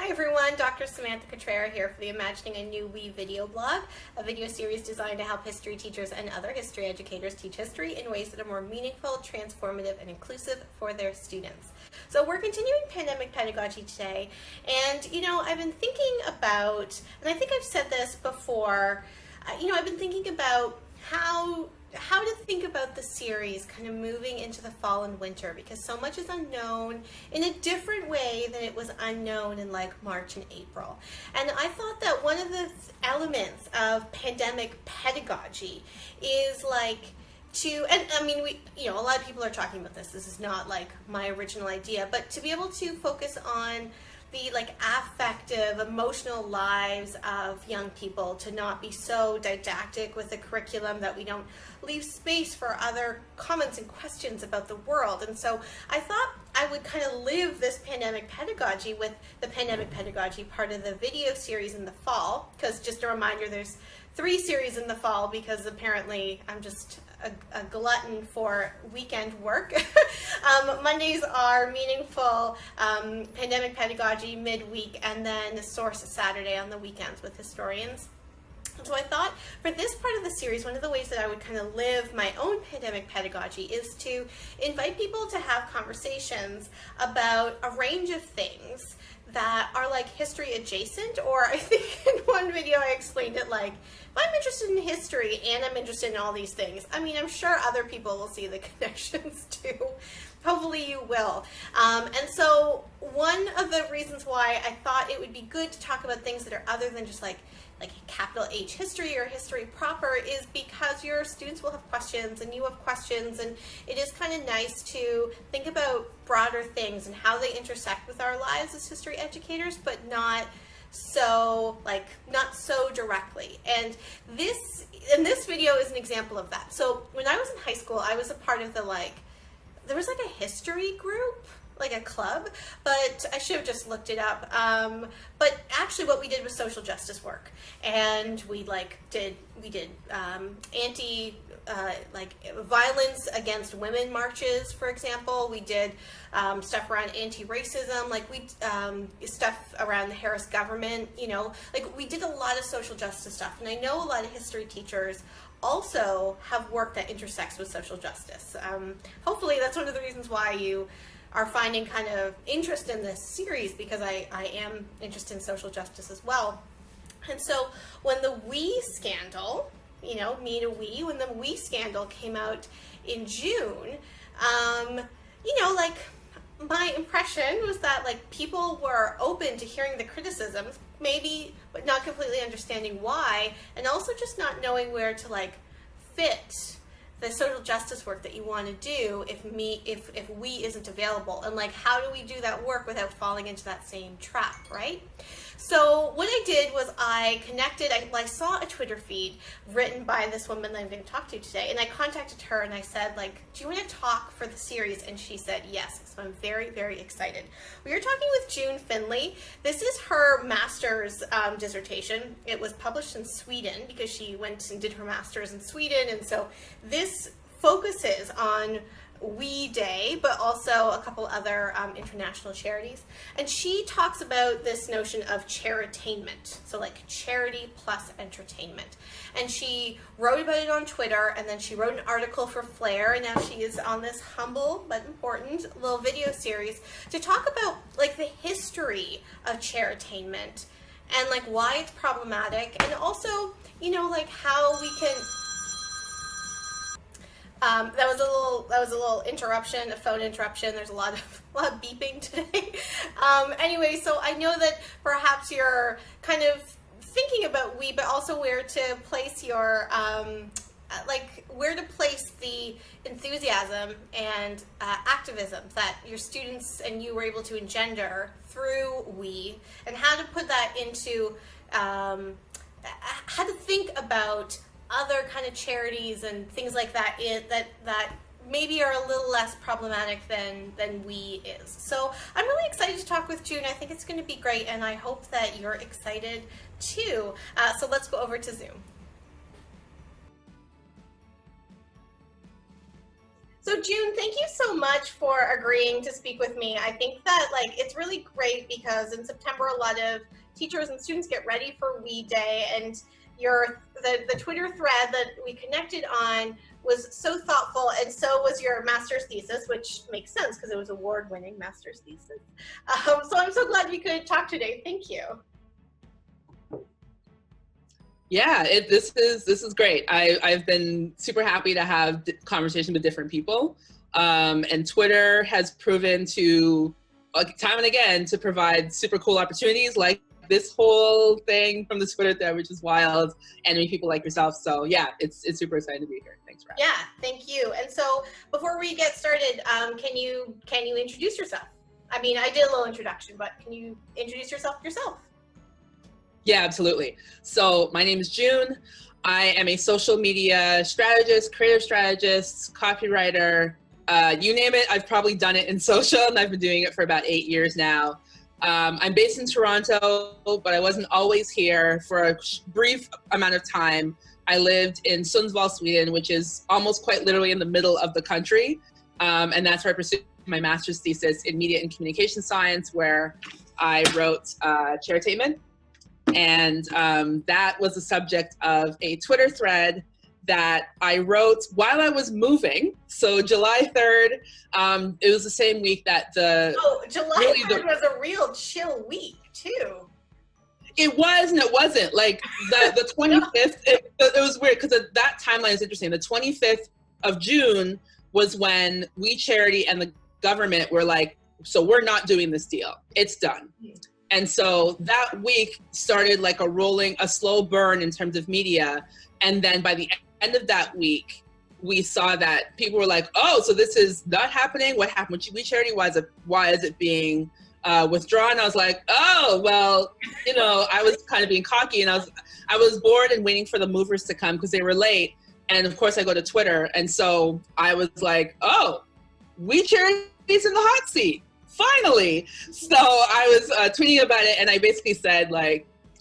Hi everyone, Dr. Samantha Cotrera here for the Imagining a New We video blog, a video series designed to help history teachers and other history educators teach history in ways that are more meaningful, transformative, and inclusive for their students. So we're continuing pandemic pedagogy today, and I've been thinking about, and I think I've said this before, I've been thinking about how to think about the series kind of moving into the fall and winter, because so much is unknown in a different way than it was unknown in like March and April. And I thought that one of the elements of pandemic pedagogy is and I mean, a lot of people are talking about this. This is not like my original idea, but to be able to focus on the affective, emotional lives of young people, to not be so didactic with the curriculum that we don't leave space for other comments and questions about the world. And so I thought I would kind of live this pandemic pedagogy with the pandemic pedagogy part of the video series in the fall, because just a reminder, there's 3 series in the fall because apparently I'm just a glutton for weekend work. Mondays are meaningful pandemic pedagogy midweek, and then the source is Saturday on the weekends with historians. So I thought for this part of the series, one of the ways that I would kind of live my own pandemic pedagogy is to invite people to have conversations about a range of things that are like history adjacent, or I think in one video I explained it like, if I'm interested in history and I'm interested in all these things, I mean, I'm sure other people will see the connections too. Hopefully you will. And so one of the reasons why I thought it would be good to talk about things that are other than just like capital H history or history proper is because your students will have questions and you have questions, and it is kind of nice to think about broader things and how they intersect with our lives as history educators, but not so directly. And this video is an example of that. So when I was in high school, I was a part of there was a history group, like a club, but I should have just looked it up. But actually what we did was social justice work, and we did anti violence against women marches, for example. We did stuff around anti-racism, stuff around the Harris government, we did a lot of social justice stuff. And I know a lot of history teachers also have work that intersects with social justice. Hopefully that's one of the reasons why you are finding kind of interest in this series, because I am interested in social justice as well. And so when the We scandal, me to we, when the We scandal came out in June, my impression was that people were open to hearing the criticisms, maybe, but not completely understanding why, and also just not knowing where to fit the social justice work that you want to do if we isn't available, and how do we do that work without falling into that same trap, right? So what I did was I connected, I saw a Twitter feed written by this woman that I'm going to talk to today, and I contacted her and I said, do you want to talk for the series? And she said yes, so I'm very, very excited. We are talking with June Findlay. This is her master's dissertation. It was published in Sweden because she went and did her master's in Sweden, and so this focuses on We Day, but also a couple other international charities. And she talks about this notion of charitainment, so charity plus entertainment. And she wrote about it on Twitter, and then she wrote an article for Flair, and now she is on this humble but important little video series to talk about the history of charitainment and why it's problematic, and also how we can. That was a little interruption, a phone interruption. There's a lot of beeping today. Anyway, so I know that perhaps you're kind of thinking about we, but also where to place your where to place the enthusiasm and activism that your students and you were able to engender through we, and how to put that into how to think about other kind of charities and things like that that maybe are a little less problematic than we is. So I'm really excited to talk with June. I think it's going to be great, and I hope that you're excited too. So let's go over to Zoom. So June, thank you so much for agreeing to speak with me. I think that it's really great because in September a lot of teachers and students get ready for WE Day, and the Twitter thread that we connected on was so thoughtful, and so was your master's thesis, which makes sense because it was award-winning master's thesis. So I'm so glad we could talk today. Thank you. Yeah, this is great. I've been super happy to have conversation with different people, and Twitter has proven to, time and again, to provide super cool opportunities like this whole thing from the Twitter thread, which is wild, and meet people like yourself. So yeah, it's super exciting to be here. Thanks for having me. Yeah, thank you. And so before we get started, can you introduce yourself? I mean, I did a little introduction, but can you introduce yourself? Yeah, absolutely. So my name is June. I am a social media strategist, creative strategist, copywriter, you name it. I've probably done it in social, and I've been doing it for about 8 years now. I'm based in Toronto, but I wasn't always here. For a brief amount of time, I lived in Sundsvall, Sweden, which is almost quite literally in the middle of the country. And that's where I pursued my master's thesis in media and communication science, where I wrote Charitainment. And that was the subject of a Twitter thread that I wrote while I was moving. So July 3rd, it was the same week that July 3rd was a real chill week too. It was and it wasn't. Like the 25th, it was weird because that timeline is interesting. The 25th of June was when We Charity and the government were like, so we're not doing this deal. It's done. And so that week started like a slow burn in terms of media. And then by the end of that week, we saw that people were like, oh, so this is not happening. What happened with We Charity? Why is it being withdrawn? I was like, oh, well, I was kind of being cocky, and I was bored and waiting for the movers to come because they were late. And of course I go to Twitter. And so I was like, oh, We Charity's in the hot seat. Finally. So I was tweeting about it, and I basically said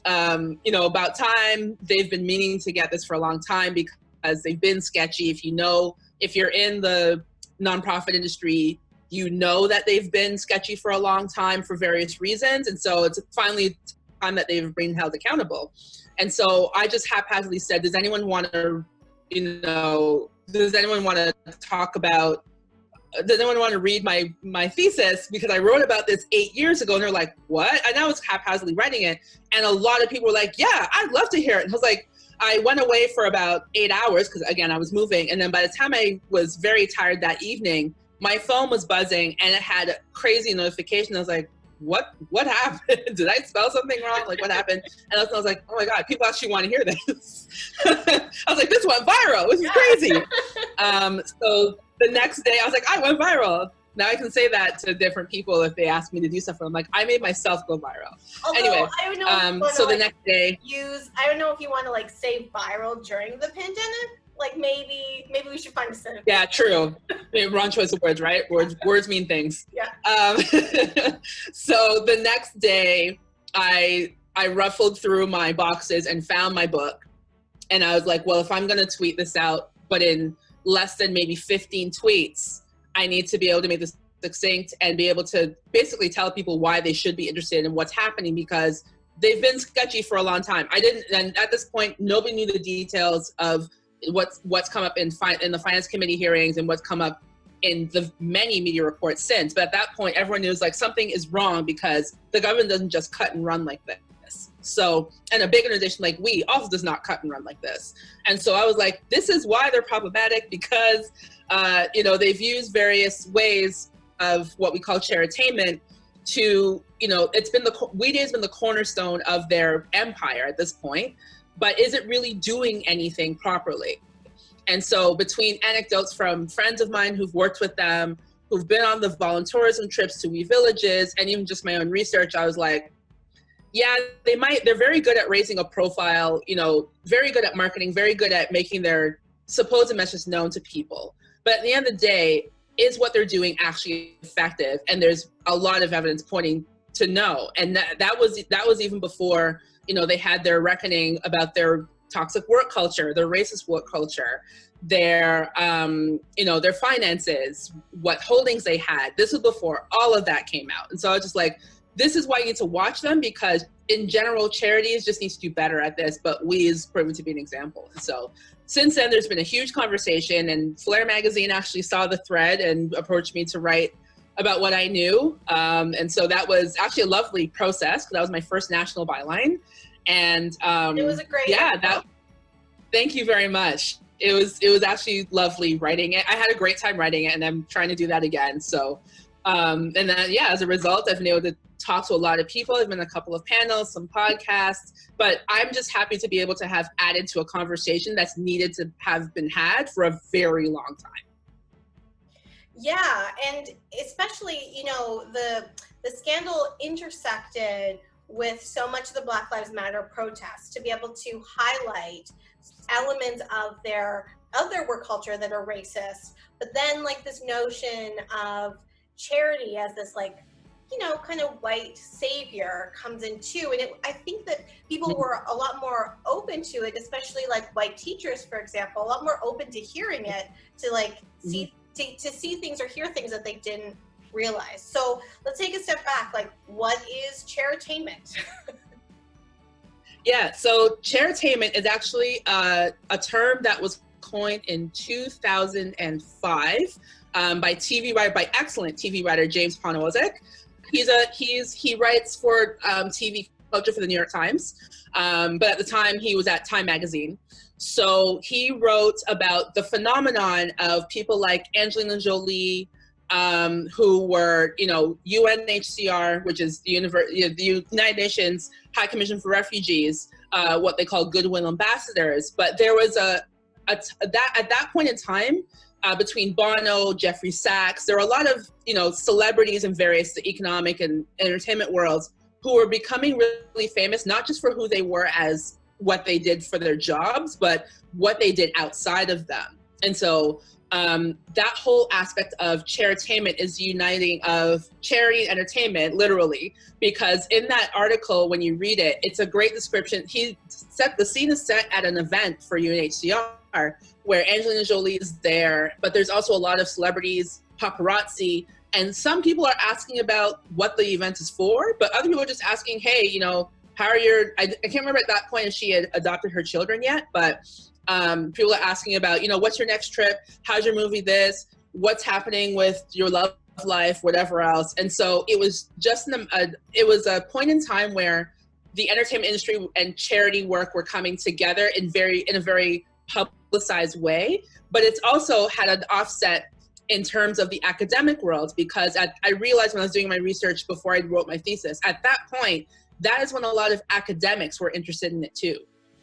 about time. They've been meaning to get this for a long time because they've been sketchy. If you're in the nonprofit industry, you know that they've been sketchy for a long time for various reasons. And so it's finally time that they've been held accountable. And so I just haphazardly said, does anyone want to read my thesis? Because I wrote about this 8 years ago, and they're like, what? And I was haphazardly writing it. And a lot of people were like, yeah, I'd love to hear it. And I was like, I went away for about 8 hours because, again, I was moving. And then by the time I was very tired that evening, my phone was buzzing and it had a crazy notification. I was like, what happened? Did I spell something wrong? Like, what happened? And I was like, oh my God, people actually want to hear this. I was like, this went viral. This is crazy. So the next day I was like, I went viral. Now I can say that to different people if they ask me to do stuff. I'm like, I made myself go viral. Although, anyway, I don't know so the next day, I don't know if you want to say viral during the pandemic. Like maybe we should find a set of. Yeah, true. Wrong choice of words, right? Words mean things. Yeah. So the next day, I ruffled through my boxes and found my book, and I was like, well, if I'm gonna tweet this out, but in less than maybe 15 tweets, I need to be able to make this succinct and be able to basically tell people why they should be interested in what's happening, because they've been sketchy for a long time. And at this point, nobody knew the details of what's come up in the finance committee hearings and what's come up in the many media reports since. But at that point, everyone knew something is wrong because the government doesn't just cut and run like this. So, and a big organization like We also does not cut and run like this. And so I was like, this is why they're problematic, because they've used various ways of what we call charitainment to, We Day has been the cornerstone of their empire at this point, but is it really doing anything properly? And so between anecdotes from friends of mine who've worked with them, who've been on the volunteerism trips to We Villages, and even just my own research, I was like, yeah, they're very good at raising a profile, very good at marketing, very good at making their supposed message known to people. But at the end of the day, is what they're doing actually effective? And there's a lot of evidence pointing to no. And that was even before, they had their reckoning about their toxic work culture, their racist work culture, their, their finances, what holdings they had. This was before all of that came out. And so I was just like, this is why you need to watch them, because in general, charities just need to do better at this, but we is proven to be an example. And so since then, there's been a huge conversation, and Flair magazine actually saw the thread and approached me to write about what I knew. And so that was actually a lovely process, because that was my first national byline. And it was a great thank you very much. It was actually lovely writing it. I had a great time writing it, and I'm trying to do that again. So, and then, as a result, I've been able to talk to a lot of people. I've been in a couple of panels, some podcasts, but I'm just happy to be able to have added to a conversation that's needed to have been had for a very long time. Yeah, and especially, the scandal intersected with so much of the Black Lives Matter protests, to be able to highlight elements of their work culture that are racist, but then like this notion of charity as this kind of white savior comes in too. And I think that people were a lot more open to it, especially like white teachers, for example, a lot more open to hearing it, to see things or hear things that they didn't realize. So let's take a step back. Like, what is Charitainment? Yeah, so Charitainment is actually a term that was coined in 2005 by excellent TV writer James Poniewozik. He writes for TV culture for the New York Times, but at the time he was at Time magazine. So he wrote about the phenomenon of people like Angelina Jolie, who were, UNHCR, which is the United Nations High Commission for Refugees, what they call goodwill ambassadors. But there was at that point in time, between Bono, Jeffrey Sachs, there were a lot of, celebrities in various economic and entertainment worlds who were becoming really famous, not just for who they were as what they did for their jobs, but what they did outside of them. And so that whole aspect of Charitainment is uniting of charity and entertainment, literally, because in that article, when you read it, it's a great description. The scene is set at an event for UNHCR where Angelina Jolie is there, but there's also a lot of celebrities, paparazzi, and some people are asking about what the event is for, but other people are just asking, hey, how are I can't remember at that point if she had adopted her children yet, but people are asking about, what's your next trip? How's your movie this? What's happening with your love life, whatever else. And so it was just it was a point in time where the entertainment industry and charity work were coming together in a very publicized way. But it's also had an offset in terms of the academic world, because I realized when I was doing my research before I wrote my thesis, at that point, that is when a lot of academics were interested in it too.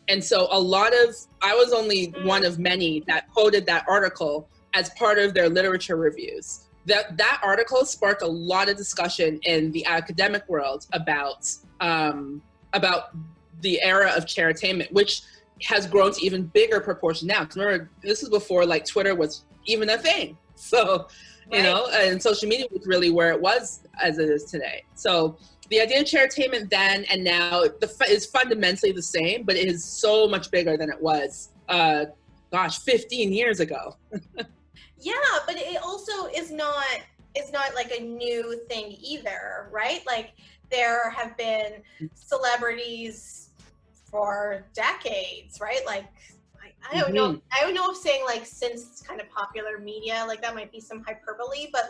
And so I was only one of many that quoted that article as part of their literature reviews. That article sparked a lot of discussion in the academic world about the era of Charitainment, which has grown to even bigger proportion now. Because remember, this is before Twitter was even a thing. So, and social media was really where it was as it is today. So the idea of Charitainment then and now is fundamentally the same, but it is so much bigger than it was, 15 years ago. Yeah, but it also is not like a new thing either, right? Like, there have been celebrities for decades, right? Like, I don't know. I don't know if saying since kind of popular media, that might be some hyperbole, but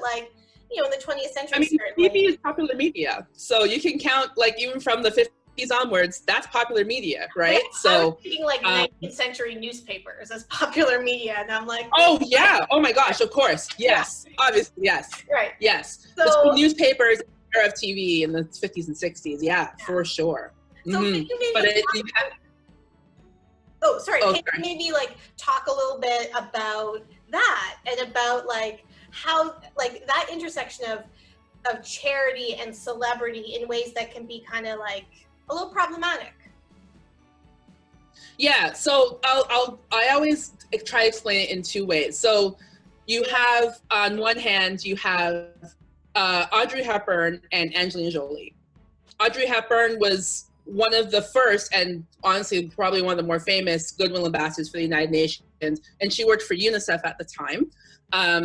in the 20th century, certainly. TV is popular media, so you can count even from the 50s onwards. That's popular media, right? Yeah, so I was thinking 19th century newspapers as popular media, and I'm like, oh yeah, oh my gosh, of course, yes, obviously, yes, right, yes. So the newspapers era of TV in the 50s and 60s, yeah, for sure. So can you maybe can you maybe talk a little bit about that and about how that intersection of charity and celebrity in ways that can be kind of a little problematic? Yeah, so I always try to explain it in two ways. So you have, on one hand, you have Audrey Hepburn and Angelina Jolie. Audrey Hepburn was one of the first, and honestly, probably one of the more famous goodwill ambassadors for the United Nations, and she worked for UNICEF at the time.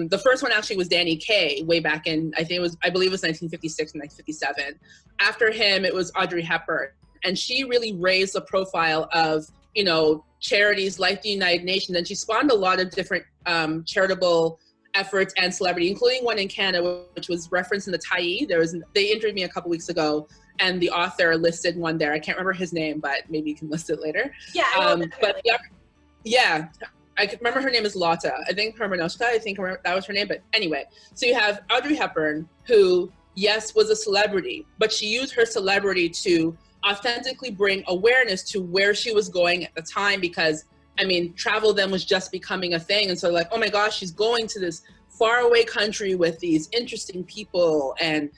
The first one actually was Danny Kaye, way back in, I believe it was 1956 and 1957. After him, it was Audrey Hepburn. And she really raised the profile of, you know, charities like the United Nations. And she spawned a lot of different charitable efforts and celebrity, including one in Canada, which was referenced in the Tyee. They interviewed me a couple weeks ago, and the author listed one there. I can't remember his name, but maybe you can list it later. Yeah, I can remember her name is Lotta. I think Hermanoshka, that was her name. But anyway, so you have Audrey Hepburn, who, yes, was a celebrity, but she used her celebrity to authentically bring awareness to where she was going at the time, because, I mean, travel then was just becoming a thing. And so like, oh my gosh, she's going to this faraway country with these interesting people and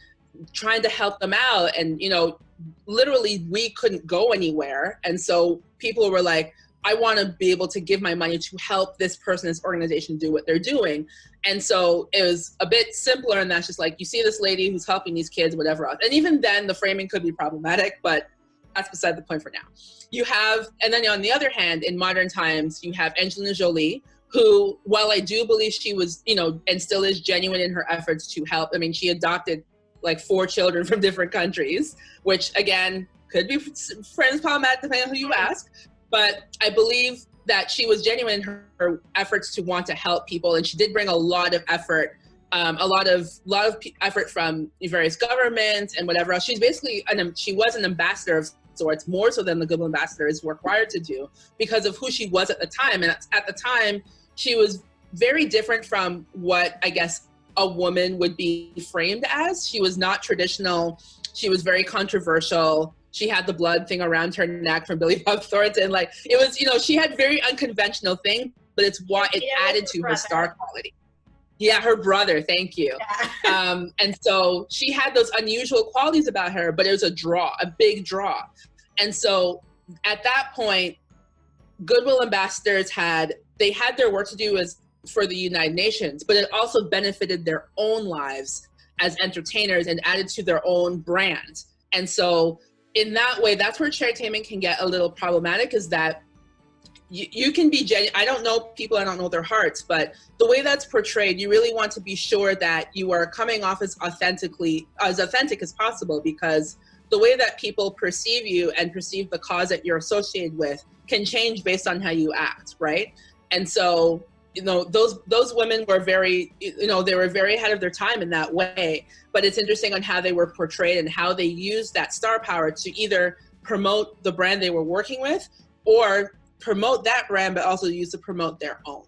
trying to help them out. And, you know, literally we couldn't go anywhere. And so people were like, I want to be able to give my money to help this person, this organization do what they're doing. And so it was a bit simpler, and that's just like, you see this lady who's helping these kids, whatever else. And even then the framing could be problematic, but that's beside the point for now. You have, and then on the other hand, in modern times, you have Angelina Jolie, who, while I do believe she was, you know, and still is genuine in her efforts to help. I mean, she adopted like 4 children from different countries, which again, could be friends problematic depending on who you ask. But I believe that she was genuine in her efforts to want to help people, and she did bring a lot of effort, a lot of effort from various governments and whatever else. She's basically she was an ambassador of sorts, more so than the goodwill ambassadors were required to do, because of who she was at the time. And at the time, she was very different from what I guess a woman would be framed as. She was not traditional. She was very controversial. She had the blood thing around her neck from Billy Bob Thornton. Like, it was, you know, she had very unconventional thing, but it's what it added to her star quality. Yeah, her brother, thank you. Yeah. And so she had those unusual qualities about her, but it was a big draw. And so at that point, goodwill ambassadors had their work to do as for the United Nations, but it also benefited their own lives as entertainers and added to their own brand. And so in that way, that's where Charitainment can get a little problematic, is that you can be genuine. I don't know people, I don't know their hearts, but the way that's portrayed, you really want to be sure that you are coming off as authentic as possible, because the way that people perceive you and perceive the cause that you're associated with can change based on how you act, right? And so, you know, those women were very, you know, they were very ahead of their time in that way. But it's interesting on how they were portrayed and how they used that star power to either promote the brand they were working with, or promote that brand, but also use to promote their own.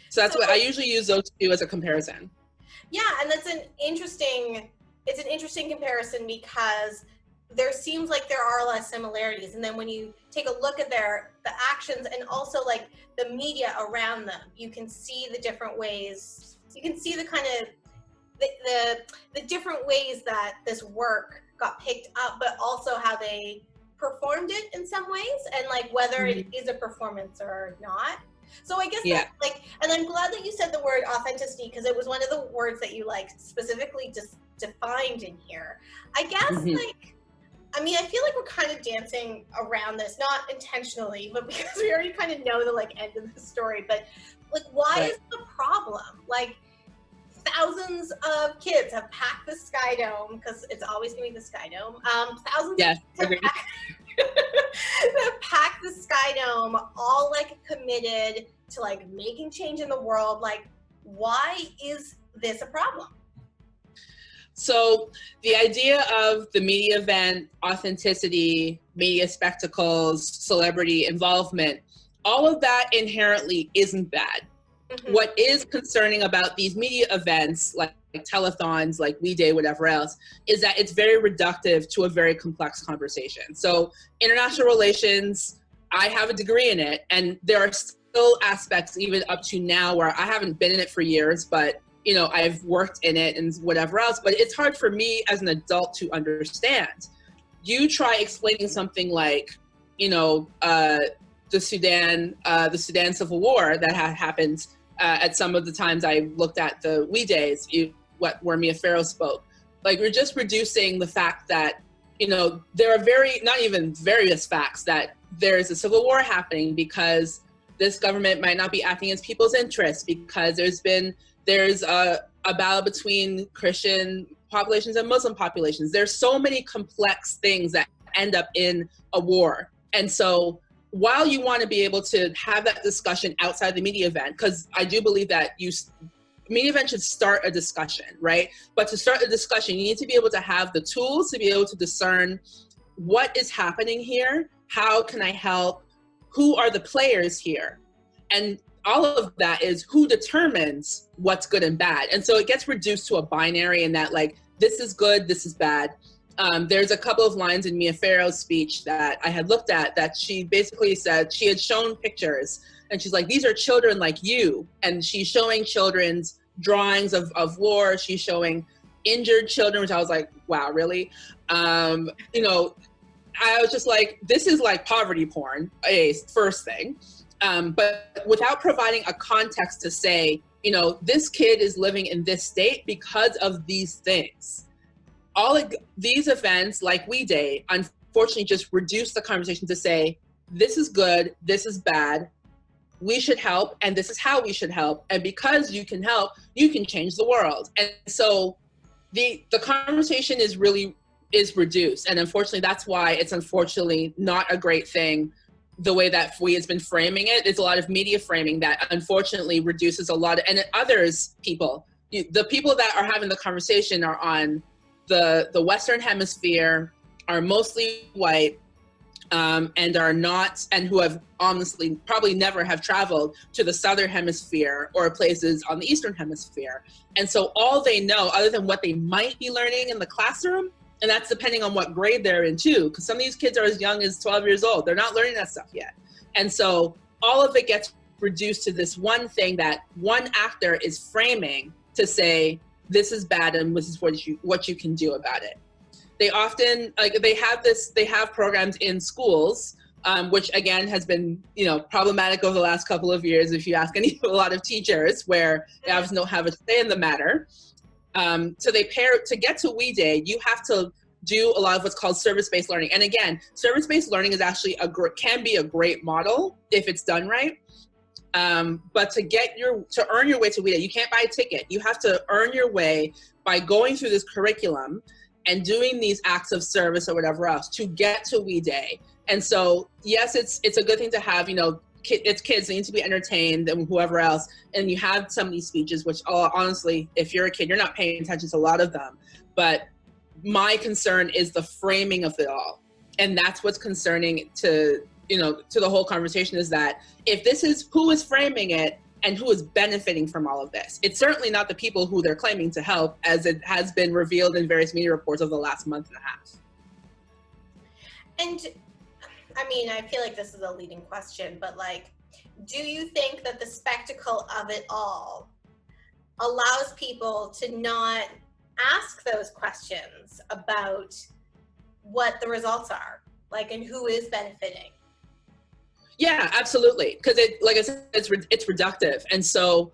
So that's what I usually use those two as a comparison. Yeah, and it's an interesting comparison, because there seems like there are a lot of similarities, and then when you take a look at the actions and also like the media around them, you can see the different ways. You can see the kind of the different ways that this work got picked up, but also how they performed it in some ways, and like whether it is a performance or not. So I guess that, like, and I'm glad that you said the word authenticity, because it was one of the words that you like specifically just defined in here. I guess like, I mean, I feel like we're kind of dancing around this, not intentionally, but because we already kind of know the like end of the story. But like, why is the problem? Like, thousands of kids have packed the Sky Dome, because it's always going to be the Sky Dome. Thousands of kids have packed the Sky Dome, all like committed to like making change in the world. Like, why is this a problem? So the idea of the media event, authenticity, media spectacles, celebrity involvement, all of that inherently isn't bad. What is concerning about these media events, like telethons, like We Day, whatever else, is that it's very reductive to a very complex conversation. So international relations, I have a degree in it, and there are still aspects even up to now where I haven't been in it for years, but you know, I've worked in it and whatever else, but it's hard for me as an adult to understand. You try explaining something like, you know, the Sudan Civil War that had happened at some of the times I looked at the We Days, where Mia Farrow spoke. Like, we're just reducing the fact that you know, there are not even various facts that there's a civil war happening because this government might not be acting in people's interests, because there's a battle between Christian populations and Muslim populations. There's so many complex things that end up in a war. And so while you want to be able to have that discussion outside the media event, because I do believe that media event should start a discussion, right? But to start a discussion, you need to be able to have the tools to be able to discern what is happening here, how can I help, who are the players here? And all of that is who determines what's good and bad. And so it gets reduced to a binary in that, like, this is good, this is bad. There's a couple of lines in Mia Farrow's speech that I had looked at that she basically said, she had shown pictures and she's like, these are children like you. And she's showing children's drawings of war. She's showing injured children, which I was like, wow, really? You know, I was just like, this is like poverty porn, first thing. But without providing a context to say, you know, this kid is living in this state because of these things. All of these events, like We Day, unfortunately just reduce the conversation to say, this is good, this is bad, we should help, and this is how we should help. And because you can help, you can change the world. And so the conversation is reduced. And unfortunately, that's why it's unfortunately not a great thing. The way that FWE has been framing it, it's a lot of media framing that unfortunately reduces a lot of, and the people that are having the conversation are on the Western Hemisphere, are mostly white, and are not, and who have honestly probably never have traveled to the Southern Hemisphere or places on the Eastern Hemisphere. And so all they know, other than what they might be learning in the classroom, and that's depending on what grade they're in too, because some of these kids are as young as 12 years old. They're not learning that stuff yet. And so all of it gets reduced to this one thing that one actor is framing to say, this is bad and this is what you can do about it. They often, they have programs in schools, which again has been, you know, problematic over the last couple of years. If you ask a lot of teachers, where they obviously don't have a say in the matter. So to get to We Day, you have to do a lot of what's called service-based learning. And again, service-based learning is actually can be a great model if it's done right. But to earn your way to We Day, you can't buy a ticket. You have to earn your way by going through this curriculum and doing these acts of service or whatever else to get to We Day. And so, yes, it's a good thing to have, you know, it's kids, they need to be entertained and whoever else. And you have some of these speeches, which honestly, if you're a kid, you're not paying attention to a lot of them. But my concern is the framing of it all. And that's what's concerning to the whole conversation, is that if this is who is framing it and who is benefiting from all of this, it's certainly not the people who they're claiming to help, as it has been revealed in various media reports over the last month and a half. And I mean, I feel like this is a leading question, but like, do you think that the spectacle of it all allows people to not ask those questions about what the results are, like, and who is benefiting? Yeah, absolutely. Because like I said, it's reductive. And so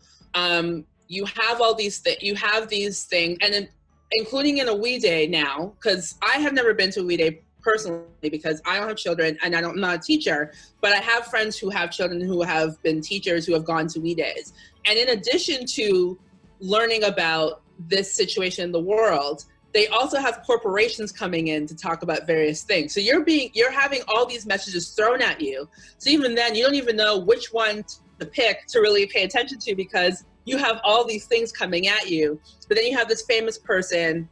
you have all these things, and including in a We Day now, because I have never been to a We Day personally because I don't have children and I'm not a teacher, but I have friends who have children who have been teachers who have gone to We Days. And in addition to learning about this situation in the world, they also have corporations coming in to talk about various things. So you're having all these messages thrown at you. So even then, you don't even know which one to pick to really pay attention to, because you have all these things coming at you. But then you have this famous person,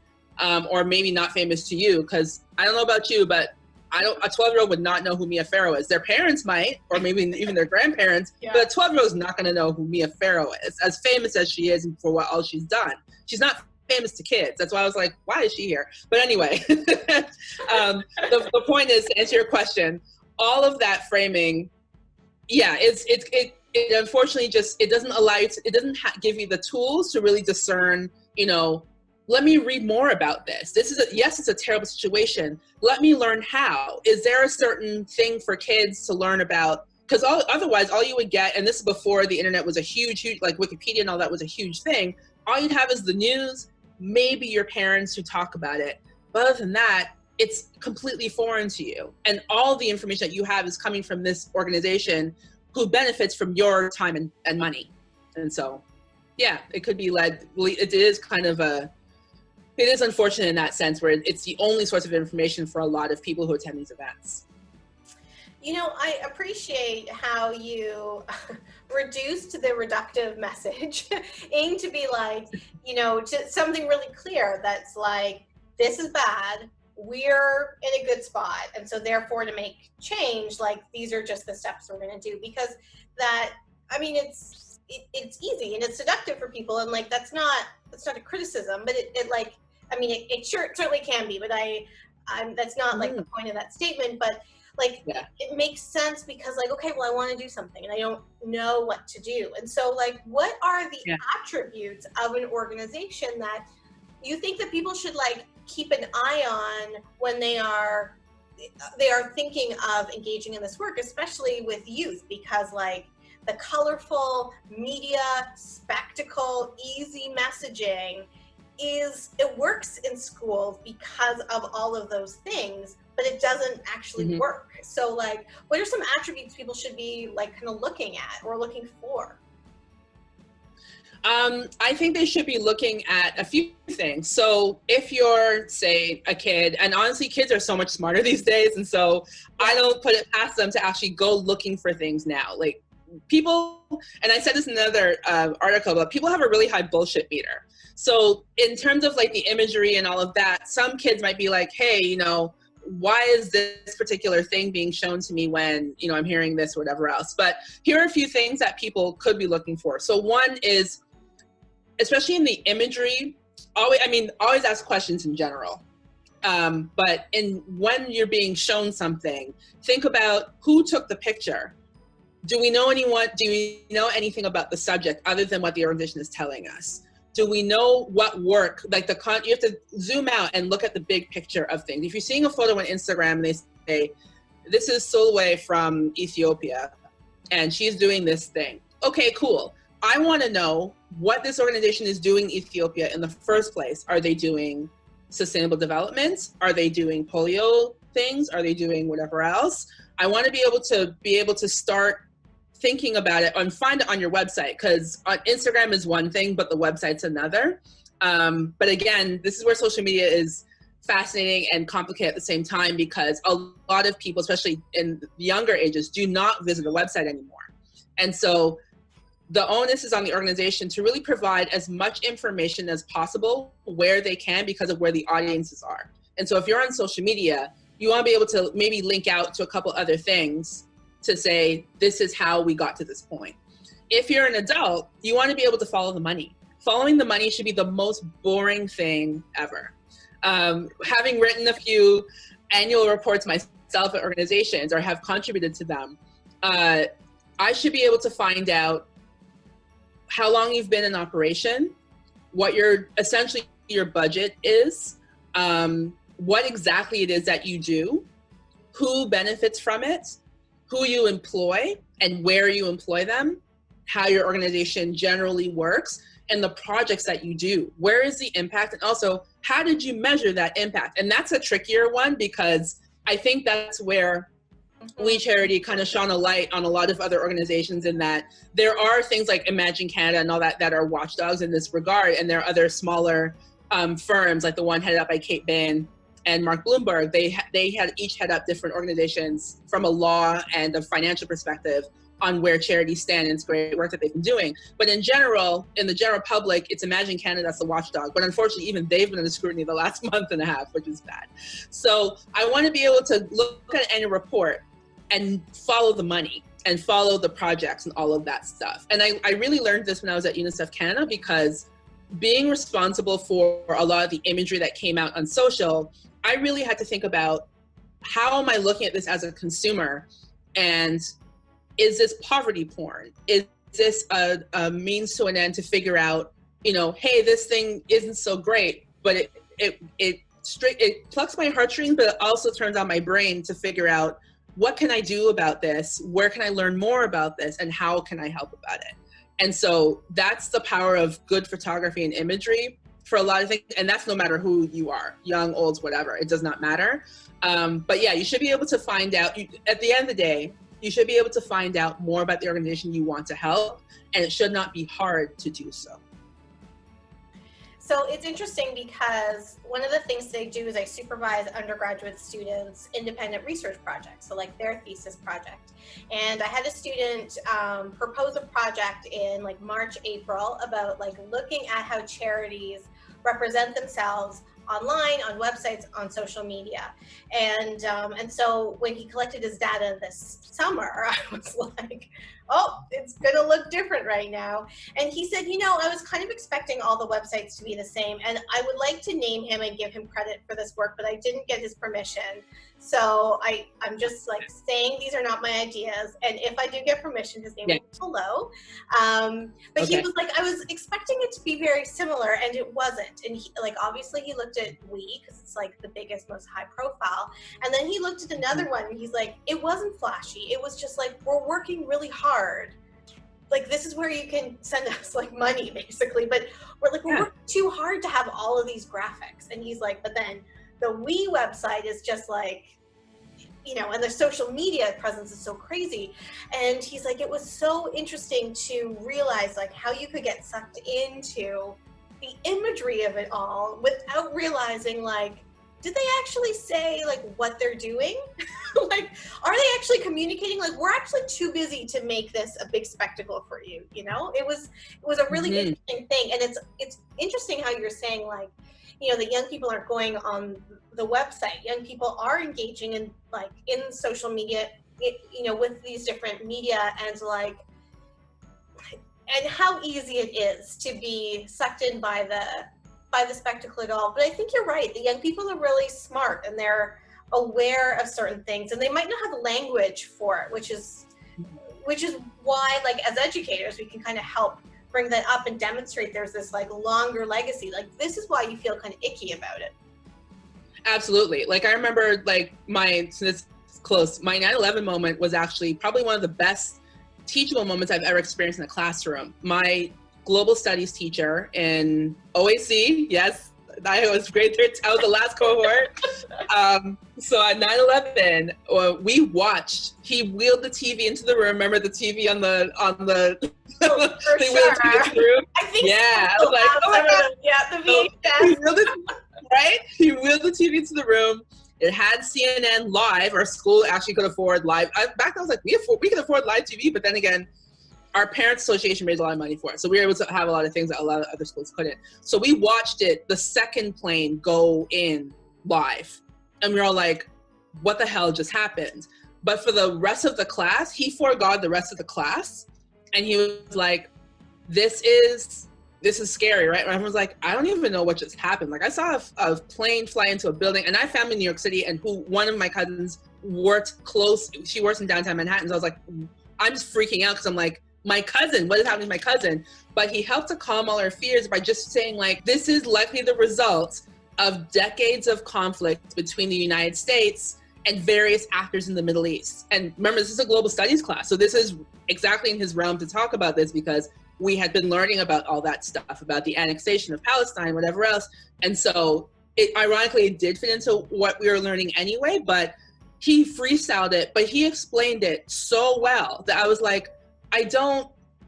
or maybe not famous to you, because I don't know about you, but a 12-year-old would not know who Mia Farrow is. Their parents might, or maybe even their grandparents, yeah. But a 12-year-old is not going to know who Mia Farrow is, as famous as she is for all she's done. She's not famous to kids. That's why I was like, why is she here? But anyway, the point is, to answer your question, all of that framing, yeah, it unfortunately just, it doesn't allow you to, it doesn't give you the tools to really discern, you know, let me read more about this. Yes, it's a terrible situation. Let me learn how. Is there a certain thing for kids to learn about? Because otherwise, all you would get, and this is before the internet was a huge, like Wikipedia and all that was a huge thing, all you'd have is the news, maybe your parents who talk about it. But other than that, it's completely foreign to you. And all the information that you have is coming from this organization who benefits from your time and money. And so, yeah, it could be led, it is kind of it is unfortunate in that sense where it's the only source of information for a lot of people who attend these events. You know, I appreciate how you reduced the reductive message aim to be like, you know, to something really clear that's like, this is bad, we're in a good spot, and so therefore to make change, like these are just the steps we're going to do. Because that, I mean, it's easy and it's seductive for people, and like that's not a criticism, but it like, I mean, it certainly can be, but I'm that's not like the point of that statement. But like, it makes sense because like, okay, well, I want to do something and I don't know what to do. And so like, what are the attributes of an organization that you think that people should like keep an eye on when they are thinking of engaging in this work, especially with youth? Because like the colorful media spectacle, easy messaging it works in schools because of all of those things, but it doesn't actually work. So like, what are some attributes people should be like kind of looking at or looking for? I think they should be looking at a few things. So if you're, say, a kid, and honestly, kids are so much smarter these days, and so I don't put it past them to actually go looking for things now. Like people, and I said this in another article, but people have a really high bullshit meter. So in terms of like the imagery and all of that, some kids might be like, hey, you know, why is this particular thing being shown to me when, you know, I'm hearing this or whatever else? But here are a few things that people could be looking for. So one is, especially in the imagery, always ask questions in general. But when you're being shown something, think about who took the picture. Do we know anyone? Do we know anything about the subject other than what the organization is telling us? Do we know what work, like you have to zoom out and look at the big picture of things. If you're seeing a photo on Instagram and they say, this is Solway from Ethiopia and she's doing this thing. Okay, cool. I want to know what this organization is doing in Ethiopia in the first place. Are they doing sustainable development? Are they doing polio things? Are they doing whatever else? I want to be able to start thinking about it and find it on your website, because on Instagram is one thing, but the website's another. But again, this is where social media is fascinating and complicated at the same time, because a lot of people, especially in younger ages, do not visit a website anymore. And so the onus is on the organization to really provide as much information as possible where they can, because of where the audiences are. And so if you're on social media, you want to be able to maybe link out to a couple other things to say, this is how we got to this point. If you're an adult, you want to be able to follow the money. Following the money should be the most boring thing ever. Having written a few annual reports myself at organizations, or have contributed to them, I should be able to find out how long you've been in operation, what essentially your budget is, what exactly it is that you do, who benefits from it, who you employ and where you employ them, how your organization generally works, and the projects that you do. Where is the impact? And also, how did you measure that impact? And that's a trickier one, because I think that's where We Charity kind of shone a light on a lot of other organizations, in that there are things like Imagine Canada and all that are watchdogs in this regard. And there are other smaller firms, like the one headed up by Kate Bain and Mark Bloomberg. They had each head up different organizations from a law and a financial perspective on where charities stand, and it's great work that they've been doing. But in general, in the general public, it's Imagine Canada that's the watchdog. But unfortunately, even they've been under scrutiny the last month and a half, which is bad. So I want to be able to look at an annual report and follow the money and follow the projects and all of that stuff. And I really learned this when I was at UNICEF Canada, because being responsible for a lot of the imagery that came out on social, I really had to think about, how am I looking at this as a consumer? And is this poverty porn? Is this a means to an end to figure out, hey, this thing isn't so great, but it plucks my heartstrings, but it also turns on my brain to figure out, what can I do about this? Where can I learn more about this? And how can I help about it? And so that's the power of good photography and imagery. for a lot of things, and that's no matter who you are, young, old, whatever, it does not matter. But yeah, you should be able to find out, at the end of the day, you should be able to find out more about the organization you want to help, and it should not be hard to do so. So it's interesting because one of the things they do is I supervise undergraduate students' independent research projects, so like their thesis project. And I had a student propose a project in like March, April about like looking at how charities represent themselves online, on websites, on social media. And so when he collected his data this summer, I was like, oh, it's gonna look different right now. And he said, you know, I was kind of expecting all the websites to be the same, and I would like to name him and give him credit for this work, but I didn't get his permission. So I'm just like saying these are not my ideas, and if I do get permission, his name will be below. But he was like, I was expecting it to be very similar, and it wasn't. And he, like, obviously he looked at We, because it's like the biggest, most high profile, and then he looked at another one, and he's like, it wasn't flashy. It was just like, we're working really hard. Like, this is where you can send us like money, basically. But we're like, we're working too hard to have all of these graphics. And he's like, but then the We website is just like, you know, and the social media presence is so crazy. And he's like, it was so interesting to realize like how you could get sucked into the imagery of it all without realizing like, did they actually say like what they're doing? Like, are they actually communicating? Like, we're actually too busy to make this a big spectacle for you, you know? It was a really interesting thing. And it's interesting how you're saying like, you know, the young people aren't going on the website. Young people are engaging in like in social media, you know, with these different media, and like, and how easy it is to be sucked in by the spectacle at all. But I think you're right. The young people are really smart, and they're aware of certain things, and they might not have language for it, which is why, like, as educators, we can kind of help bring that up and demonstrate there's this like longer legacy. Like, this is why you feel kind of icky about it. Absolutely. Like, I remember like my 9/11 moment was actually probably one of the best teachable moments I've ever experienced in a classroom. My global studies teacher in OAC, yes, I was grade 13, I was the last cohort. So at 9/11, we watched, he wheeled the TV into the room. Remember the TV on the Oh, for they sure. wheeled the TV into the room? I think yeah, so. I was like, oh my God. Yeah, the So VHS. right? He wheeled the TV into the room. It had CNN live. Our school actually could afford live. Back then I was like, we can afford live TV, but then again, our Parents Association raised a lot of money for it. So we were able to have a lot of things that a lot of other schools couldn't. So we watched it, the second plane go in live. And we were all like, what the hell just happened? But for the rest of the class, he forgot the rest of the class. And he was like, this is scary, right? And everyone's like, I don't even know what just happened. Like, I saw a plane fly into a building, and I found in New York City, and one of my cousins worked close. She works in downtown Manhattan. So I was like, I'm just freaking out because I'm like, my cousin, what is happening to my cousin? But he helped to calm all our fears by just saying like, this is likely the result of decades of conflict between the United States and various actors in the Middle East. And remember, this is a global studies class. So this is exactly in his realm to talk about this, because we had been learning about all that stuff, about the annexation of Palestine, whatever else. And so ironically, it did fit into what we were learning anyway, but he freestyled it, but he explained it so well that I was like,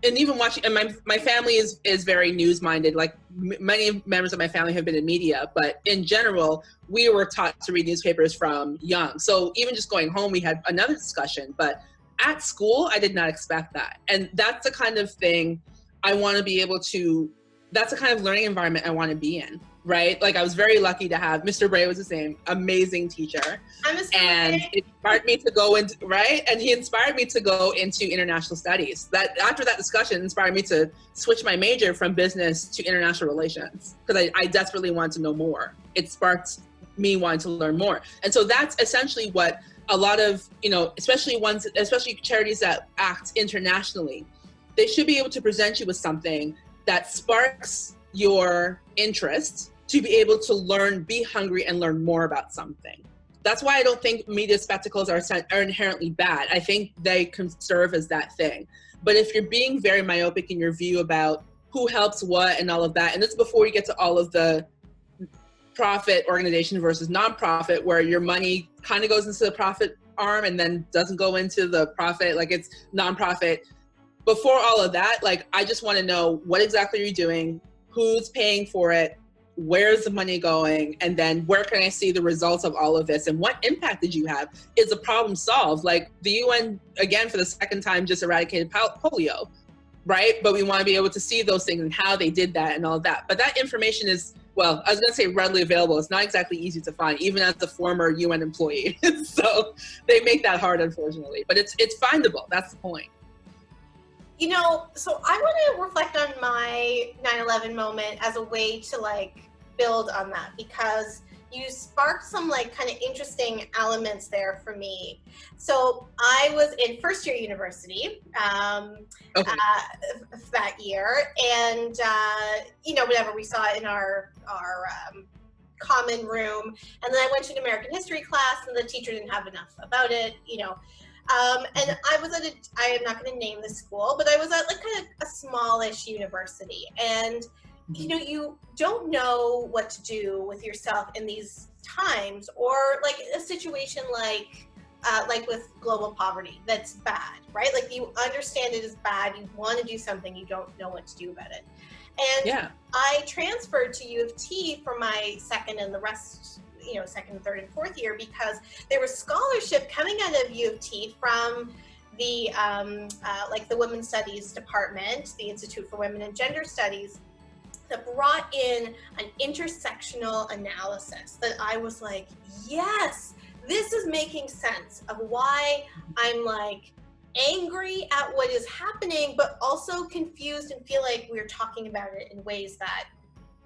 and even watching, and my family is very news minded. Like, many members of my family have been in media, but in general, we were taught to read newspapers from young. So even just going home, we had another discussion, but at school, I did not expect that. And that's the kind of thing I want to be able to, that's the kind of learning environment I want to be in, right? Like, I was very lucky to have, Mr. Bray was the same, amazing teacher. And it inspired me to go into, right? And he inspired me to go into international studies. That after that discussion inspired me to switch my major from business to international relations, because I desperately wanted to know more. It sparked me wanting to learn more. And so that's essentially what a lot of, you know, especially charities that act internationally, they should be able to present you with something that sparks your interest to be able to learn, be hungry, and learn more about something. That's why I don't think media spectacles are inherently bad. I think they can serve as that thing. But if you're being very myopic in your view about who helps what and all of that. And this is before you get to all of the profit organization versus nonprofit, where your money kind of goes into the profit arm and then doesn't go into the profit, like it's nonprofit. Before all of that, like, I just want to know, what exactly are you doing? Who's paying for it? Where's the money going? And then where can I see the results of all of this? And what impact did you have? Is the problem solved? Like, the UN, again, for the second time, just eradicated polio, right? But we want to be able to see those things and how they did that and all of that. But that information is, well, I was going to say readily available. It's not exactly easy to find, even as a former UN employee. So they make that hard, unfortunately. But it's findable. That's the point. You know, so I want to reflect on my 9/11 moment as a way to like build on that, because you sparked some like kind of interesting elements there for me. So I was in first year university that year, and you know, whatever we saw in our common room, and then I went to an American history class, and the teacher didn't have enough about it, you know. And I was at I am not going to name the school, but I was at like kind of a smallish university, and you know, you don't know what to do with yourself in these times, or like a situation like with global poverty that's bad, right? Like, you understand it is bad, you want to do something, you don't know what to do about it. And yeah, I transferred to U of T for my second and the rest, you know, second, third, and fourth year, because there was scholarship coming out of U of T from the like the Women's Studies Department, the Institute for Women and Gender Studies, that brought in an intersectional analysis that I was like, yes, this is making sense of why I'm like angry at what is happening, but also confused and feel like we're talking about it in ways that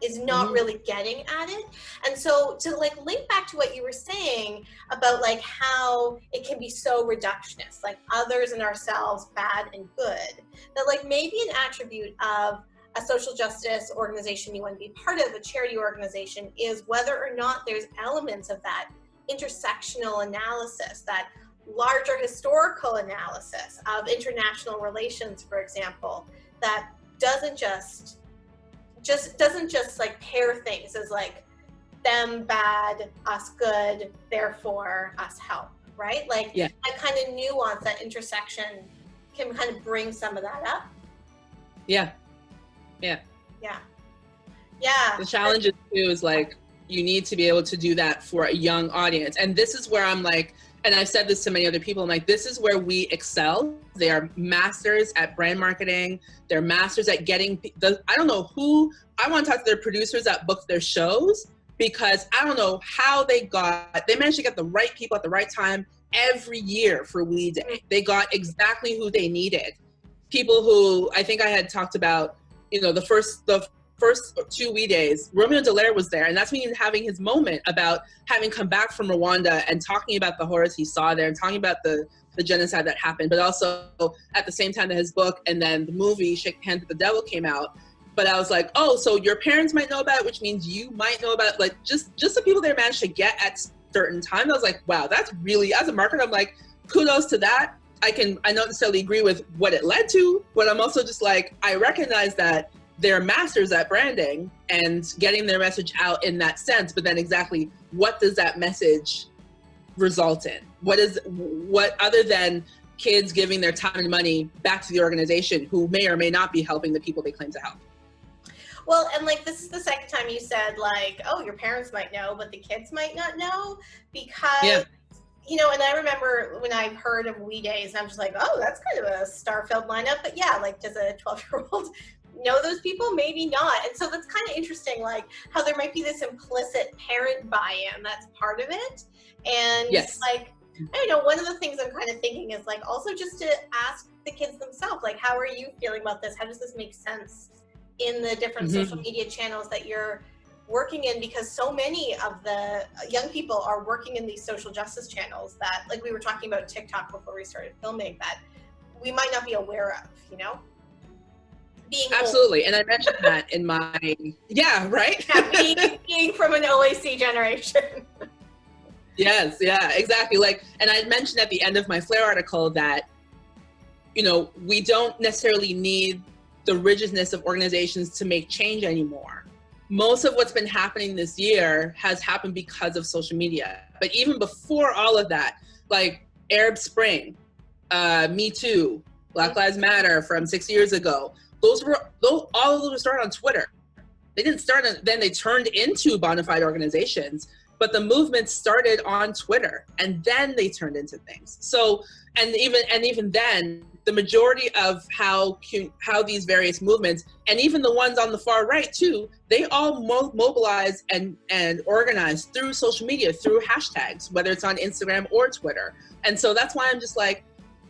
is not really getting at it. And so to like link back to what you were saying about like how it can be so reductionist, like others and ourselves, bad and good, that like maybe an attribute of a social justice organization you want to be part of, a charity organization, is whether or not there's elements of that intersectional analysis, that larger historical analysis of international relations, for example, that doesn't just like pair things as like them bad, us good, therefore us help, right? Like, yeah, that kind of nuance, that intersection can kind of bring some of that up. Yeah. The challenge is too is like, you need to be able to do that for a young audience. And this is where I'm like, and I've said this to many other people, I'm like, this is where we excel. They are masters at brand marketing. They're masters at getting I don't know who, I want to talk to their producers that book their shows, because I don't know how they managed to get the right people at the right time every year for We Day. They got exactly who they needed. People who, I think I had talked about, you know, the first 2 We Days, Romeo Dallaire was there, and that's when he was having his moment about having come back from Rwanda and talking about the horrors he saw there and talking about the genocide that happened, but also at the same time that his book and then the movie Shake Hands with the Devil came out. But I was like, oh, so your parents might know about it, which means you might know about it. Like, just the people they managed to get at certain times. I was like, wow, that's really, as a marketer, I'm like, kudos to that. I don't necessarily agree with what it led to, but I'm also just like, I recognize that they're masters at branding and getting their message out in that sense, but then exactly what does that message result in? What other than kids giving their time and money back to the organization who may or may not be helping the people they claim to help? Well, and like, this is the second time you said like, oh, your parents might know, but the kids might not know, because you know, and I remember when I've heard of We Days, I'm just like, oh, that's kind of a star-filled lineup. But yeah, like, does a 12-year-old know those people? Maybe not. And so that's kind of interesting, like how there might be this implicit parent buy-in that's part of it. And like, I don't know, one of the things I'm kind of thinking is like also just to ask the kids themselves, like, how are you feeling about this? How does this make sense in the different social media channels that you're working in? Because so many of the young people are working in these social justice channels that, like we were talking about TikTok before we started filming, that we might not be aware of, you know? Absolutely. And I mentioned that in my, being from an OAC generation. Yes, yeah, exactly. Like, and I mentioned at the end of my Flair article that, you know, we don't necessarily need the rigidness of organizations to make change anymore. Most of what's been happening this year has happened because of social media. But even before all of that, like Arab Spring, Me Too, Black Lives Matter from 6 years ago, all of those were started on Twitter. They didn't start, then they turned into bona fide organizations, but the movement started on Twitter and then they turned into things. So, and even then, the majority of how these various movements, and even the ones on the far right too, they all mobilize and organize through social media, through hashtags, whether it's on Instagram or Twitter. And so that's why I'm just like,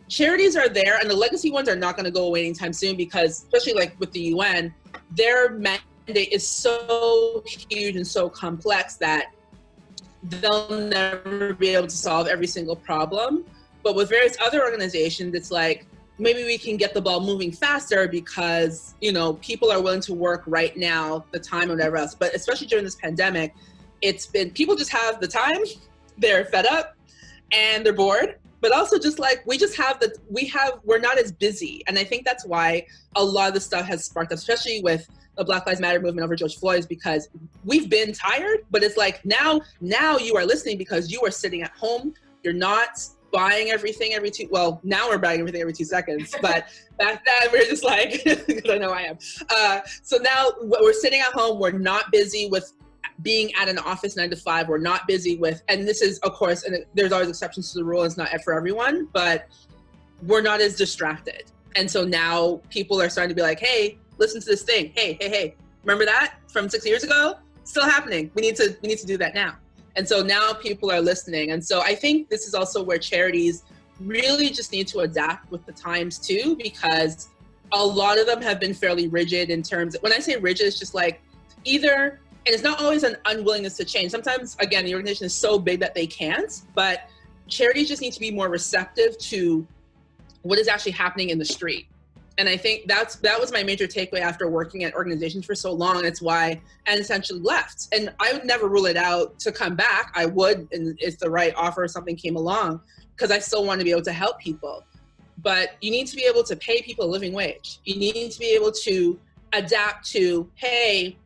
charities are there, and the legacy ones are not going to go away anytime soon, because especially like with the UN, their mandate is so huge and so complex that they'll never be able to solve every single problem. But with various other organizations, it's like, maybe we can get the ball moving faster because, you know, people are willing to work right now, the time, and whatever else. But especially during this pandemic, it's been, people just have the time, they're fed up, and they're bored. But also just like, we're not as busy. And I think that's why a lot of the stuff has sparked up, especially with the Black Lives Matter movement over George Floyd, is because we've been tired, but it's like now you are listening because you are sitting at home. You're not buying everything now we're buying everything every 2 seconds, but back then we were just like, because I know I am. So now we're sitting at home, we're not busy with being at an office 9 to 5, we're not busy with, and this is, of course, and there's always exceptions to the rule, it's not for everyone, but we're not as distracted. And so now people are starting to be like, hey, listen to this thing. Hey, remember that from 6 years ago? Still happening. We need to do that now. And so now people are listening. And so I think this is also where charities really just need to adapt with the times too, because a lot of them have been fairly rigid in terms of, when I say rigid, it's just like either, and it's not always an unwillingness to change. Sometimes, again, the organization is so big that they can't, but charities just need to be more receptive to what is actually happening in the street. And I think that was my major takeaway after working at organizations for so long. It's why I essentially left. And I would never rule it out to come back. I would, and if the right offer or something came along, because I still want to be able to help people. But you need to be able to pay people a living wage. You need to be able to adapt to, hey,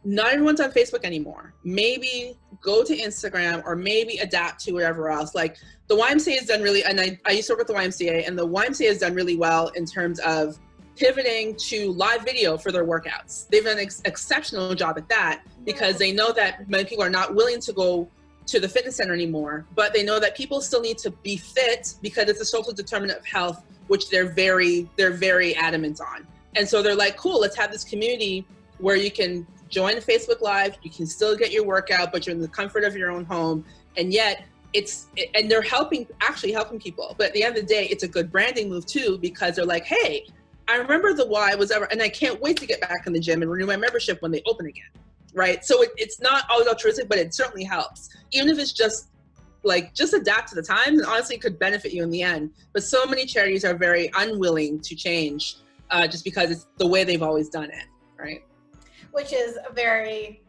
not everyone's on Facebook anymore. Maybe go to Instagram, or maybe adapt to whatever else. Like the YMCA has done really, and I used to work with the YMCA, and the YMCA has done really well in terms of pivoting to live video for their workouts. They've done an exceptional job at that, because they know that many people are not willing to go to the fitness center anymore, but they know that people still need to be fit because it's a social determinant of health, which they're very adamant on. And so they're like, cool, let's have this community where you can join a Facebook Live, you can still get your workout, but you're in the comfort of your own home. And yet and they're actually helping people. But at the end of the day, it's a good branding move too, because they're like, hey, I remember the Y was ever, and I can't wait to get back in the gym and renew my membership when they open again, right? So it's not always altruistic, but it certainly helps. Even if it's just adapt to the times, and honestly it could benefit you in the end. But so many charities are very unwilling to change just because it's the way they've always done it, right? Which is a very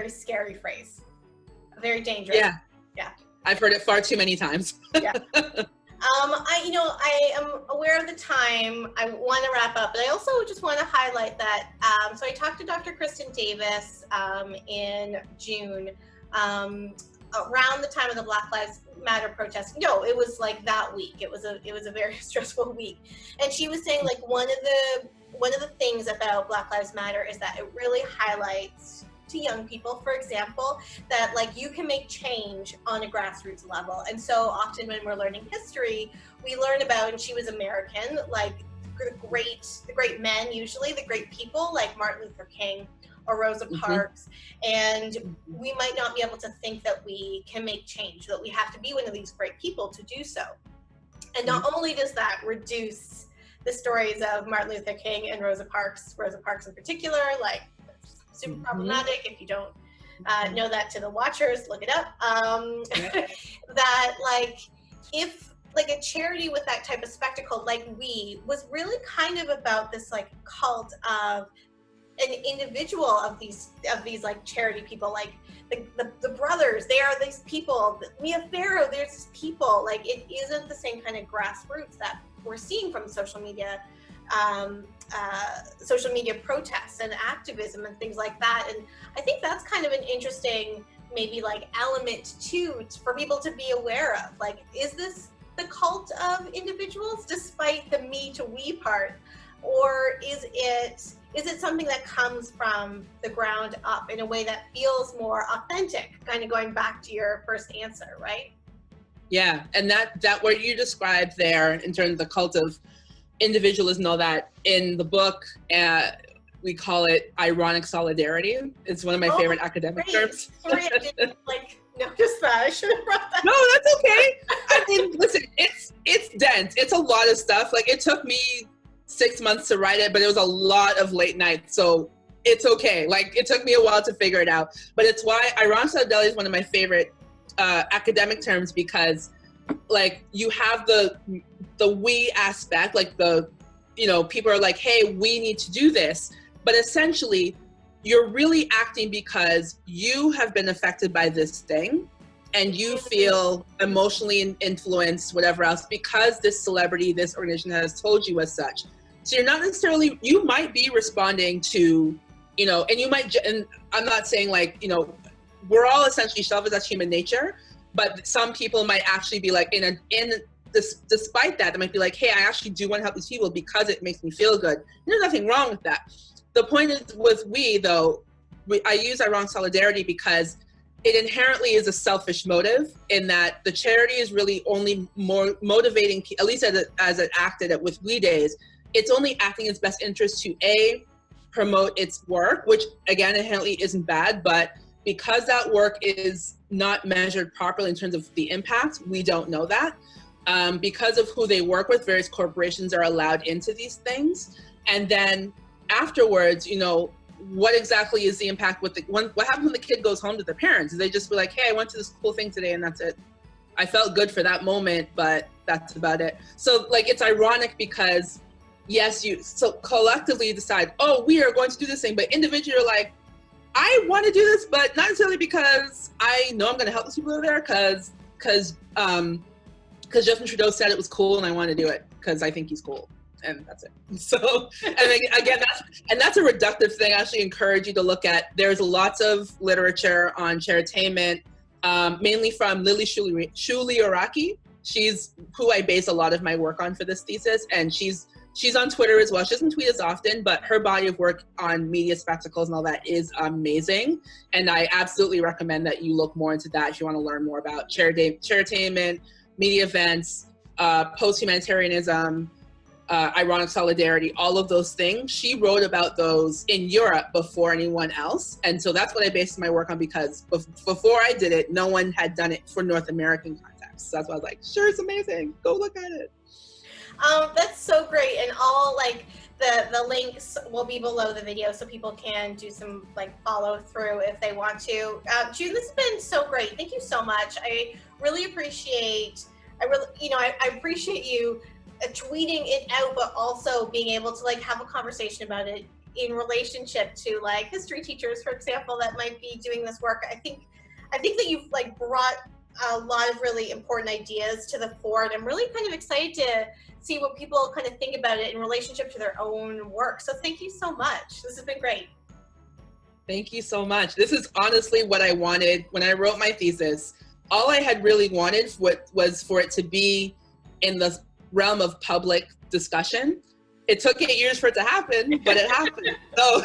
scary phrase, very dangerous. Yeah. I've heard it far too many times. Yeah. I am aware of the time. I want to wrap up, but I also just want to highlight that. So I talked to Dr. Kristen Davis in June, around the time of the Black Lives Matter protest. No, it was like that week. It was a very stressful week, and she was saying like one of the things about Black Lives Matter is that it really highlights to young people, for example, that like you can make change on a grassroots level. And so often when we're learning history, we learn about, and she was American, like the great men, usually the great people like Martin Luther King or Rosa Parks. And we might not be able to think that we can make change, that we have to be one of these great people to do so. And not only does that reduce the stories of Martin Luther King and Rosa Parks in particular, like super problematic. If you don't know that, to the watchers, look it up. That like, if like a charity with that type of spectacle, like was really kind of about this like cult of an individual of these like charity people, like the brothers, they are these people. Mia Farrow, there's these people. Like it isn't the same kind of grassroots that we're seeing from social media social media protests and activism and things like that. And I think that's kind of an interesting maybe like element too for people to be aware of. Like, is this the cult of individuals despite the me to we part, or is it something that comes from the ground up in a way that feels more authentic, kind of going back to your first answer, right? Yeah, and that what you described there in terms of the cult of individualism, all that, in the book, we call it ironic solidarity. It's one of my favorite academic terms. Sorry, I didn't notice that. I should have brought that. No, that's okay. I mean, listen, it's dense. It's a lot of stuff. Like, it took me 6 months to write it, but it was a lot of late nights, so it's okay. Like, it took me a while to figure it out, but it's why ironic solidarity is one of my favorite academic terms, because like you have the we aspect, like people are like, hey, we need to do this, but essentially you're really acting because you have been affected by this thing and you feel emotionally influenced, whatever else, because this celebrity, this organization has told you as such. So you're not necessarily, you might be responding to, and you might, and I'm not saying like, we're all essentially selfish, that's human nature, but some people might actually be like, despite that, they might be like, hey, I actually do want to help these people because it makes me feel good. There's nothing wrong with that. The point is with I use ironic solidarity because it inherently is a selfish motive, in that the charity is really only more motivating, at least as it acted with We Days, it's only acting in its best interest to promote its work, which again inherently isn't bad, but because that work is not measured properly in terms of the impact, we don't know that. Because of who they work with, various corporations are allowed into these things. And then afterwards, what exactly is the impact with what happens when the kid goes home to their parents? They just be like, hey, I went to this cool thing today and that's it. I felt good for that moment, but that's about it. So like, it's ironic because yes, so collectively you decide, oh, we are going to do this thing, but individually you're like, I want to do this, but not necessarily because I know I'm going to help these people over there, because Justin Trudeau said it was cool and I want to do it because I think he's cool, and that's it. So, and again, that's a reductive thing. I actually encourage you to look at. There's lots of literature on Charitainment, mainly from Lily Shuli-Araki. She's who I base a lot of my work on for this thesis, and she's on Twitter as well. She doesn't tweet as often, but her body of work on media spectacles and all that is amazing. And I absolutely recommend that you look more into that if you want to learn more about Charitainment, media events, post-humanitarianism, ironic solidarity, all of those things. She wrote about those in Europe before anyone else. And so that's what I based my work on, because before I did it, no one had done it for North American context. So that's why I was like, sure, it's amazing. Go look at it. That's so great, and all like the links will be below the video, so people can do some like follow through if they want to. June, this has been so great. Thank you so much. I really appreciate. I appreciate you tweeting it out, but also being able to like have a conversation about it in relationship to like history teachers, for example, that might be doing this work. I think that you've like brought a lot of really important ideas to the fore, and I'm really kind of excited to see what people kind of think about it in relationship to their own work. So thank you so much. This has been great. Thank you so much. This is honestly what I wanted when I wrote my thesis. All I had really wanted was for it to be in the realm of public discussion. It took 8 years for it to happen, but it happened. So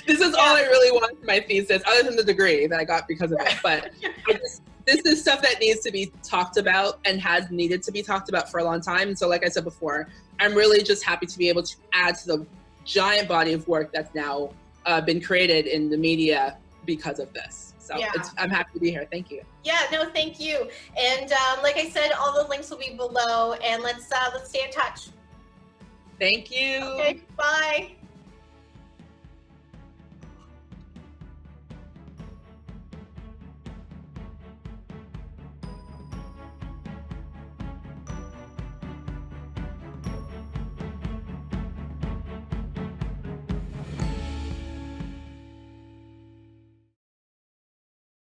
this is all I really wanted for my thesis, other than the degree that I got because of it. But this is stuff that needs to be talked about and has needed to be talked about for a long time. And so like I said before, I'm really just happy to be able to add to the giant body of work that's now been created in the media because of this. So I'm happy to be here. Thank you. Yeah, no, thank you. And like I said, all the links will be below, and let's stay in touch. Thank you. Okay, bye.